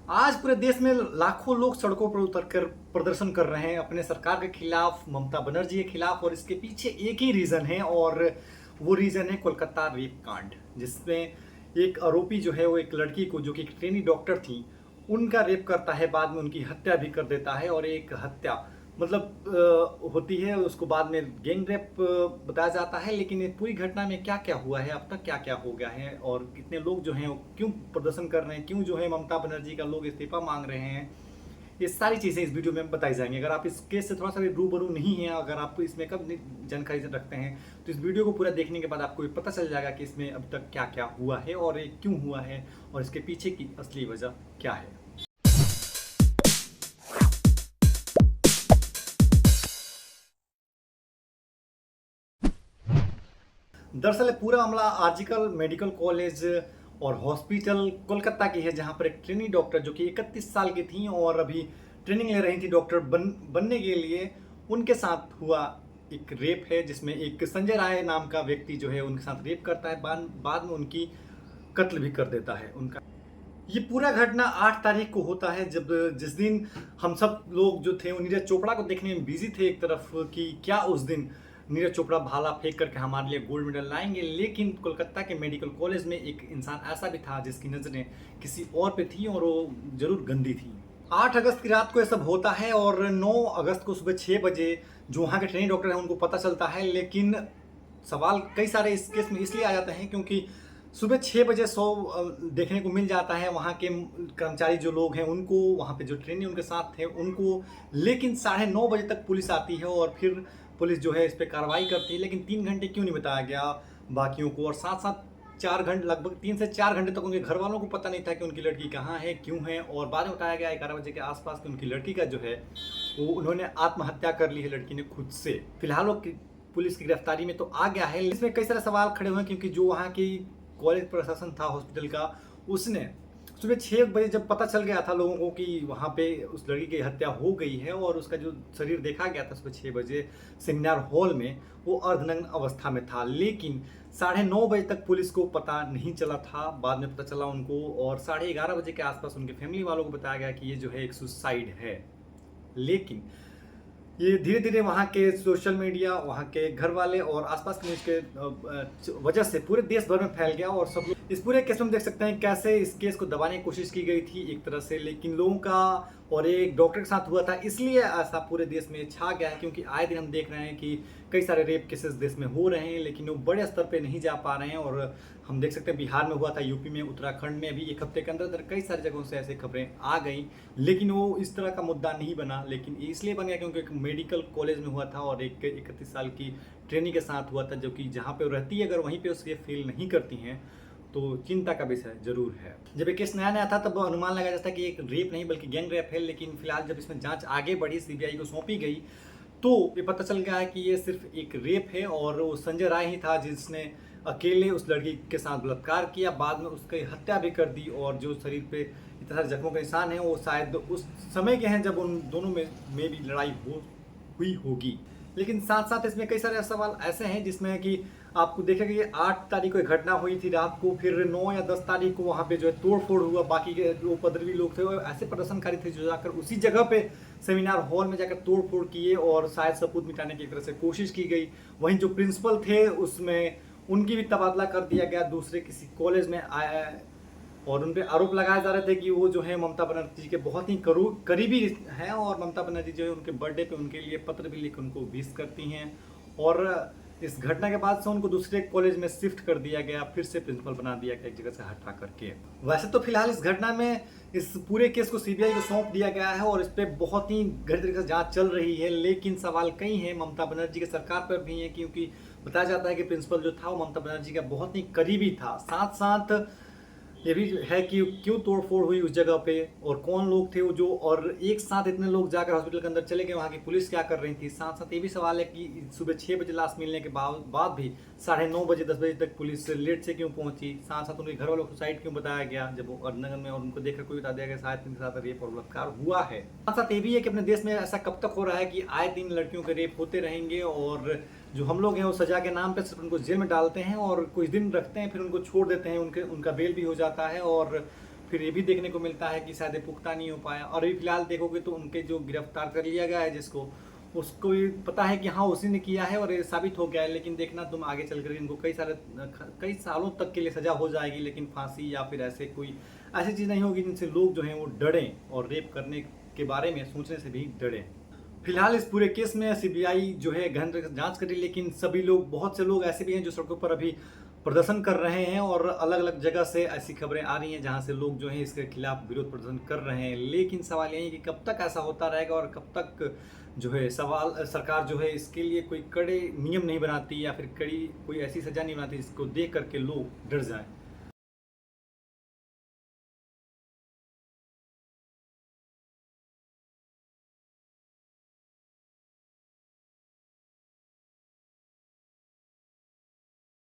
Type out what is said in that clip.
आज पूरे देश में लाखों लोग सड़कों पर उतरकर प्रदर्शन कर रहे हैं अपने सरकार के खिलाफ, ममता बनर्जी के खिलाफ। और इसके पीछे एक ही रीजन है, और वो रीजन है कोलकाता रेप कांड, जिसमें एक आरोपी जो है वो एक लड़की को, जो कि एक ट्रेनी डॉक्टर थी, उनका रेप करता है, बाद में उनकी हत्या भी कर देता है। और एक हत्या मतलब होती है, उसको बाद में गैंग रेप बताया जाता है। लेकिन ये पूरी घटना में क्या क्या हुआ है, अब तक क्या क्या हो गया है, और कितने लोग जो हैं वो क्यों प्रदर्शन कर रहे हैं, क्यों जो है ममता बनर्जी का लोग इस्तीफा मांग रहे हैं, ये सारी चीज़ें इस वीडियो में बताई जाएंगी। अगर आप इस केस से थोड़ा सा भी रूबरू नहीं है, अगर आप इसमें कब जानकारी रखते हैं, तो इस वीडियो को पूरा देखने के बाद आपको ये पता चल जाएगा कि इसमें अब तक क्या क्या हुआ है और ये क्यों हुआ है, और इसके पीछे की असली वजह क्या है। दरअसल पूरा मामला आरजीकर मेडिकल कॉलेज और हॉस्पिटल कोलकाता की है, जहां पर एक ट्रेनी डॉक्टर जो कि 31 साल की थी और अभी ट्रेनिंग ले रही थी डॉक्टर बनने के लिए, उनके साथ हुआ एक रेप है, जिसमें एक संजय राय नाम का व्यक्ति जो है उनके साथ रेप करता है, बाद में उनकी कत्ल भी कर देता है उनका। ये पूरा घटना 8 तारीख को होता है, जब जिस दिन हम सब लोग जो थे वो नीरज चोपड़ा को देखने में बिजी थे एक तरफ, कि क्या उस दिन नीरज चोपड़ा भाला फेंक करके हमारे लिए गोल्ड मेडल लाएंगे। लेकिन कोलकाता के मेडिकल कॉलेज में एक इंसान ऐसा भी था जिसकी नज़रें किसी और पे थी, और वो जरूर गंदी थी। 8 अगस्त की रात को यह सब होता है, और 9 अगस्त को सुबह 6 बजे जो वहाँ के ट्रेनिंग डॉक्टर हैं उनको पता चलता है। लेकिन सवाल कई सारे इस केस में इसलिए आ जाते हैं क्योंकि सुबह 6 बजे 100 देखने को मिल जाता है वहाँ के कर्मचारी जो लोग हैं उनको, वहाँ पे जो ट्रेनी उनके साथ थे उनको। लेकिन 9:30 बजे तक पुलिस आती है, और फिर पुलिस जो है इस पर कार्रवाई करती है। लेकिन 3 घंटे क्यों नहीं बताया गया बाकियों को, और साथ साथ 4 घंटे, लगभग 3 से 4 घंटे तक उनके घर वालों को पता नहीं था कि उनकी लड़की कहाँ है, क्यों है। और बाद में बताया गया 11 बजे के आसपास कि उनकी लड़की का जो है वो उन्होंने आत्महत्या कर ली है, लड़की ने खुद से। फिलहाल वो पुलिस की गिरफ्तारी में तो आ गया है। इसमें कई सारे सवाल खड़े हुए हैं, क्योंकि जो वहाँ की कॉलेज प्रशासन था हॉस्पिटल का, उसने सुबह 6 बजे जब पता चल गया था लोगों को कि वहाँ पे उस लड़की की हत्या हो गई है, और उसका जो शरीर देखा गया था सुबह 6 बजे सेमिनार हॉल में, वो अर्धनग्न अवस्था में था। लेकिन 9:30 बजे तक पुलिस को पता नहीं चला था, बाद में पता चला उनको, और 11:30 बजे के आसपास उनके फैमिली वालों को बताया गया कि ये जो है एक सुसाइड है। लेकिन ये धीरे धीरे वहाँ के सोशल मीडिया, वहाँ के घर वाले और आसपास के न्यूज़ के वजह से पूरे देश भर में फैल गया। और सब लोग इस पूरे केस में देख सकते हैं कैसे इस केस को दबाने की कोशिश की गई थी एक तरह से। लेकिन लोगों का, और एक डॉक्टर के साथ हुआ था, इसलिए ऐसा पूरे देश में छा गया है, क्योंकि आए दिन हम देख रहे हैं कि कई सारे रेप केसेस देश में हो रहे हैं, लेकिन वो बड़े स्तर पे नहीं जा पा रहे हैं। और हम देख सकते हैं बिहार में हुआ था, यूपी में, उत्तराखंड में भी एक हफ्ते के अंदर अंदर कई सारी जगहों से ऐसे खबरें आ गई। लेकिन वो इस तरह का मुद्दा नहीं बना, लेकिन इसलिए बन गया क्योंकि एक मेडिकल कॉलेज में हुआ था, और एक 31 साल की ट्रेनी के साथ हुआ था, जो कि जहाँ पे वो रहती है, अगर वहीं पे उसके फील नहीं करती हैं तो चिंता का विषय जरूर है। जब ये केस नया नया था तब अनुमान लगाया जाता कि एक रेप नहीं बल्कि गैंग रेप है। लेकिन फिलहाल जब इसमें जांच आगे बढ़ी, सीबीआई को सौंपी गई, तो ये पता चल गया है कि ये सिर्फ एक रेप है, और वो संजय राय ही था जिसने अकेले उस लड़की के साथ बलात्कार किया, बाद में उसकी हत्या भी कर दी। और जो शरीर पे इतने सारे जख्मों के निशान हैं वो शायद उस समय के हैं जब उन दोनों में भी लड़ाई हुई होगी। लेकिन साथ साथ इसमें कई सारे सवाल ऐसे हैं जिसमें कि आपको देखेगा कि 8 तारीख को एक घटना हुई थी रात को, फिर 9 या 10 तारीख को वहाँ पे जो है तोड़ फोड़ हुआ। बाकी के जो उपद्रवी लोग थे वो ऐसे प्रदर्शनकारी थे जो जाकर उसी जगह पे सेमिनार हॉल में जाकर तोड़ फोड़ किए, और शायद सबूत मिटाने की एक तरह से कोशिश की गई। वहीं जो प्रिंसिपल थे उसमें उनकी भी तबादला कर दिया गया, दूसरे किसी कॉलेज में आया, और उन पर आरोप लगाए जा रहे थे कि वो जो है ममता बनर्जी के बहुत ही करीबी हैं, और ममता बनर्जी जो है उनके बर्थडे पे उनके लिए पत्र भी लिख उनको विश करती हैं। और इस घटना के बाद से उनको दूसरे कॉलेज में शिफ्ट कर दिया गया, फिर से प्रिंसिपल बना दिया गया एक जगह से हटा करके। वैसे तो फिलहाल इस घटना में इस पूरे केस को सीबीआई को सौंप दिया गया है, और इस पर बहुत ही गहरी तरीके से जांच चल रही है। लेकिन सवाल कई हैं ममता बनर्जी की सरकार पर भी हैं, क्योंकि बताया जाता है कि प्रिंसिपल जो था वो ममता बनर्जी का बहुत ही करीबी था। साथ साथ ये भी है कि क्यों तोड़फोड़ हुई उस जगह पे, और कौन लोग थे वो जो, और एक साथ इतने लोग जाकर हॉस्पिटल के अंदर चले गए, वहाँ की पुलिस क्या कर रही थी। साथ साथ ये भी सवाल है कि सुबह 6 बजे लाश मिलने के बाद भी 9:30 बजे 10 बजे तक पुलिस लेट से क्यों पहुंची। साथ साथ उनके घर वालों को सुसाइड क्यों बताया गया जब वो अर्धनगर में, और उनको देखकर कोई बता दिया गया शायद उनके साथ रेप और बलात्कार हुआ है। साथ साथ ये भी है कि अपने देश में ऐसा कब तक हो रहा है कि आए दिन लड़कियों के रेप होते रहेंगे, और जो हम लोग हैं वो सजा के नाम पे सिर्फ उनको जेल में डालते हैं और कुछ दिन रखते हैं, फिर उनको छोड़ देते हैं, उनका बेल भी हो जाता है, और फिर ये भी देखने को मिलता है कि शायद ये पुख्ता नहीं हो पाया। और अभी फिलहाल देखोगे तो उनके जो गिरफ्तार कर लिया गया है जिसको, उसको भी पता है कि हाँ उसी ने किया है और ये साबित हो गया है। लेकिन देखना तुम आगे चल कर इनको कई सालों तक के लिए सजा हो जाएगी, लेकिन फांसी या फिर ऐसे कोई ऐसी चीज़ नहीं होगी जिनसे लोग जो हैं वो डरें और रेप करने के बारे में सोचने से भी डरें। फिलहाल इस पूरे केस में सीबीआई जो है गहन जांच करी, लेकिन सभी लोग, बहुत से लोग ऐसे भी हैं जो सड़कों पर अभी प्रदर्शन कर रहे हैं और अलग अलग जगह से ऐसी खबरें आ रही हैं जहां से लोग जो हैं इसके खिलाफ विरोध प्रदर्शन कर रहे हैं। लेकिन सवाल यही है कि कब तक ऐसा होता रहेगा और कब तक जो है सरकार जो है इसके लिए कोई कड़े नियम नहीं बनाती या फिर कड़ी कोई ऐसी सजा नहीं बनाती जिसको देख करके लोग डर जाएं।